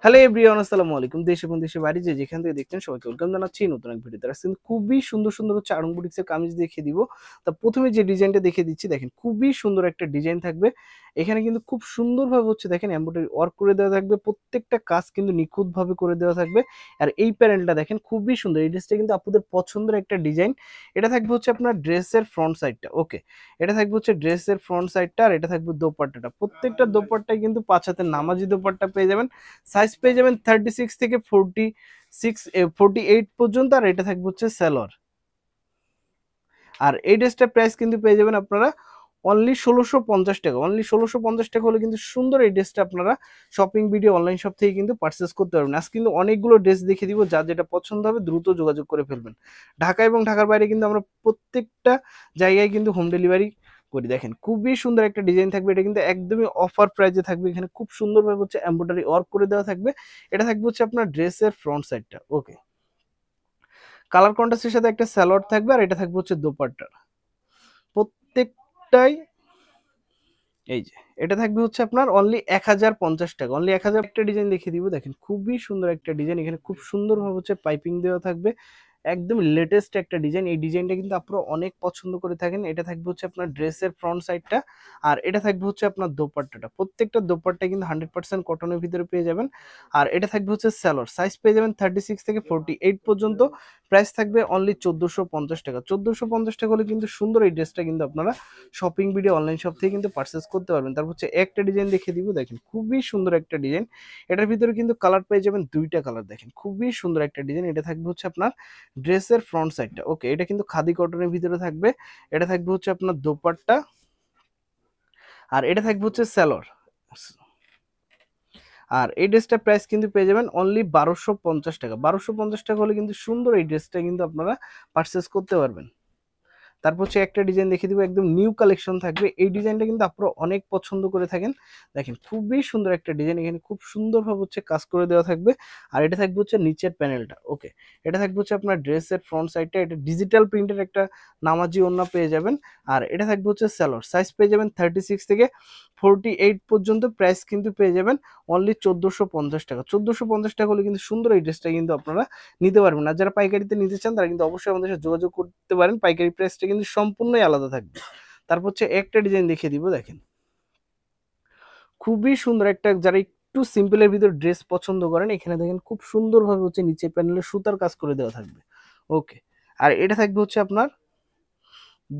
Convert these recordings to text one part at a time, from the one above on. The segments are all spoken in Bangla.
হ্যালো এভরিওয়ান, আসসালামু আলাইকুম। দেশ এবং দেশের বাইরে যেখান থেকে দেখছেন সবাইকে ওয়েলকাম জানাচ্ছি নতুন এক ভিডিওতে। আজকে খুবই সুন্দর সুন্দর হচ্ছে আড়ং বুটিক্সের কামিজ দেখিয়ে দিব। তা প্রথমে যে ডিজাইনটা দেখিয়ে দিচ্ছি, দেখেন খুবই সুন্দর একটা ডিজাইন থাকবে। এখানে কিন্তু খুব সুন্দরভাবে হচ্ছে দেখেন এমব্রয়ডারি ওয়ার্ক করে দেওয়া থাকবে, প্রত্যেকটা কাজ কিন্তু নিখুঁতভাবে করে দেওয়া থাকবে। আর এই প্যানেলটা দেখেন খুবই সুন্দর, এই ড্রেসটা কিন্তু আপনাদের পছন্দের একটা ডিজাইন। এটা থাকবে হচ্ছে আপনার ড্রেসের ফ্রন্ট সাইডটা, ওকে। এটা থাকবে হচ্ছে ড্রেসের ফ্রন্ট সাইডটা, আর এটা থাকবে দোপাট্টাটা। প্রত্যেকটা দোপাট্টায় কিন্তু 5 হাতের নামাজি দোপাট্টা পেয়ে যাবেন। সাইজ পেয়ে যাবেন 36 থেকে 48 পর্যন্ত। আর এটা থাকবে হচ্ছে সালোয়ার। আর এই ড্রেসটার প্রাইস কিন্তু পেয়ে যাবেন আপনারা অনলি 1650 টাকা। অনলি 1650 টাকা হলে কিন্তু সুন্দর এই ড্রেসটা আপনারা শপিং ভিডিও অনলাইন শপ থেকে কিন্তু পারচেস করতে পারবেন। আজকে কিন্তু অনেকগুলো ড্রেস দেখিয়ে দিব, যার যেটা পছন্দ হবে দ্রুত যোগাযোগ করে ফেলবেন। ঢাকা এবং ঢাকার বাইরে কিন্তু আমরা প্রত্যেকটা জায়গায় কিন্তু হোম ডেলিভারি করি। দেখেন খুবই সুন্দর একটা ডিজাইন থাকবে, এটা কিন্তু একদমই অফার প্রাইসে থাকবে। এখানে খুব সুন্দরভাবে হচ্ছে এমব্রয়ডারি ওয়ার্ক করে দেওয়া থাকবে। এটা থাকবে হচ্ছে আপনার ড্রেসের ফ্রন্ট সাইডটা, ওকে। কালার কন্ট্রাস্টের সাথে একটা সালোয়ার থাকবে, আর এটা থাকবে হচ্ছে দোপাট্টা। প্রত্যেকটাই এই যে এটা থাকবে হচ্ছে আপনার অনলি 1050 টাকা। অনলি 1000 একটা ডিজাইন দেখিয়ে দিব, দেখেন খুবই সুন্দর একটা ডিজাইন। এখানে খুব সুন্দরভাবে হচ্ছে পাইপিং দেওয়া থাকবে, একদম লেটেস্ট একটা ডিজাইন। এই ডিজাইনটা কিন্তু আপনারা অনেক পছন্দ করে থাকেন। এটা থাকবে হচ্ছে আপনার ড্রেসের ফ্রন্ট সাইডটা, আর এটা থাকবে হচ্ছে আপনার দোপাট্টাটা। প্রত্যেকটা দোপাট্টা কিন্তু 100% কটনের ভিতরে পেয়ে যাবেন। আর এটা থাকবে হচ্ছে সালোয়ার। সাইজ পেয়ে যাবেন 36 থেকে 48 পর্যন্ত। প্রাইস থাকবে অনলি 1450 টাকা। 1450 টাকা হলে কিন্তু সুন্দর এই ড্রেসটা কিন্তু আপনারা শপিং ভিডিও অনলাইন শপ থেকে কিন্তু পারচেস করতে পারবেন। তারপর হচ্ছে একটা ডিজাইন দেখিয়ে দিব, দেখেন খুবই সুন্দর একটা ডিজাইন। এটার ভিতরে কিন্তু কালার পেয়ে যাবেন দুইটা কালার, দেখেন খুবই সুন্দর একটা ডিজাইন। এটা থাকবে হচ্ছে আপনার ড্রেসের ফ্রন্ট সাইডটা, ওকে। এটা কিন্তু খাদি কটনের ভিতরে থাকবে। এটা থাকবে হচ্ছে আপনার দোপাট্টা, আর এটা থাকবে হচ্ছে সালোয়ার। আর এই ড্রেসটার প্রাইস কিন্তু পেয়ে যাবেন অনলি 1250 টাকা। 1250 টাকা হলে কিন্তু সুন্দর এই ড্রেসটা কিন্তু আপনারা পারচেস করতে পারবেন। তারপর হচ্ছে একটা ডিজাইন দেখিয়ে দিব, একদম নিউ কালেকশন থাকবে। এই ডিজাইনটা কিন্তু আপনারা অনেক পছন্দ করে থাকেন। দেখেন খুবই সুন্দর একটা ডিজাইন, এখানে খুব সুন্দরভাবে হচ্ছে কাজ করে দেওয়া থাকবে। আর এটা থাকবে হচ্ছে নিচের প্যানেলটা, ওকে। এটা থাকবে হচ্ছে আপনার ড্রেসের ফ্রন্ট সাইডটা, এটা ডিজিটাল প্রিন্টের একটা নামাজি ওড়না পেয়ে যাবেন। আর এটা থাকবে হচ্ছে সালোয়ার। সাইজ পেয়ে যাবেন 36 থেকে 48 পর্যন্ত। প্রাইস কিন্তু পেয়ে যাবেন অনলি 1450 টাকা। 1450 টাকা হলে কিন্তু সুন্দর এই ড্রেসটা কিন্তু আপনারা নিতে পারবেন। আর যারা পাইকারিতে নিতে চান তারা কিন্তু অবশ্যই আমাদের সাথে যোগাযোগ করতে পারেন। পাইকারি প্রাইসটা কিন্তু সম্পূর্ণই আলাদা থাকবে। তারপর হচ্ছে একটা ডিজাইন দেখিয়ে দিব, দেখেন খুবই সুন্দর একটা, যারা একটু সিম্পলের ভিতর ড্রেস পছন্দ করেন, এখানে দেখেন খুব সুন্দরভাবে হচ্ছে নিচে প্যানেলে সুতার কাজ করে দেওয়া থাকবে, ওকে। আর এটা থাকবে হচ্ছে আপনার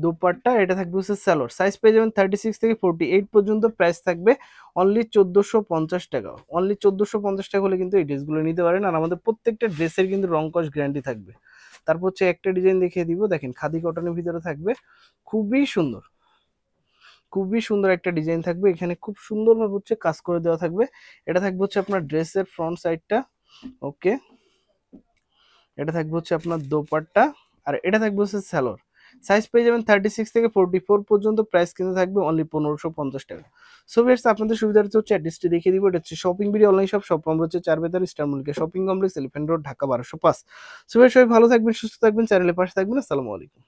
দোপাট্টা, এটা থাকবে হচ্ছে সালোয়ার। সাইজ পেয়ে যাবেন 36 থেকে 48 পর্যন্ত। প্রাইস থাকবে অনলি 1450 টাকা। অনলি 1450 টাকা হলে কিন্তু এই ড্রেসগুলো নিতে পারেন। আর আমাদের প্রত্যেকটা ড্রেসের কিন্তু রং কস গ্যারান্টি থাকবে। তারপর হচ্ছে একটা ডিজাইন দেখিয়ে দিব, দেখেন খাদি কটনের ভিতরে থাকবে, খুবই সুন্দর। খুবই সুন্দর একটা ডিজাইন থাকবে, এখানে খুব সুন্দরভাবে হচ্ছে কাজ করে দেওয়া থাকবে। এটা থাকবে হচ্ছে আপনার ড্রেসের ফ্রন্ট সাইডটা, ওকে। এটা থাকবে হচ্ছে আপনার দোপাট্টা, আর এটা থাকবে হচ্ছে সালোয়ার। সাইজ পেয়ে যাবেন 36 থেকে 44 পর্যন্ত। প্রাইস কিন্তু থাকবে অনলি 1550 টাকা। সো ভিউয়ার্স, আপনাদের সুবিধার্থে হচ্ছে অ্যাড্রেসটি দেখিয়ে দিব। এটা হচ্ছে shopping video online shop, shop number হচ্ছে 4 বেতার star Mallika shopping complex, elephant road, Dhaka 1205। So viewers, সবাই ভালো থাকবেন, সুস্থ থাকবেন, চ্যানেলের পাশে থাকবেন। আসসালামু আলাইকুম।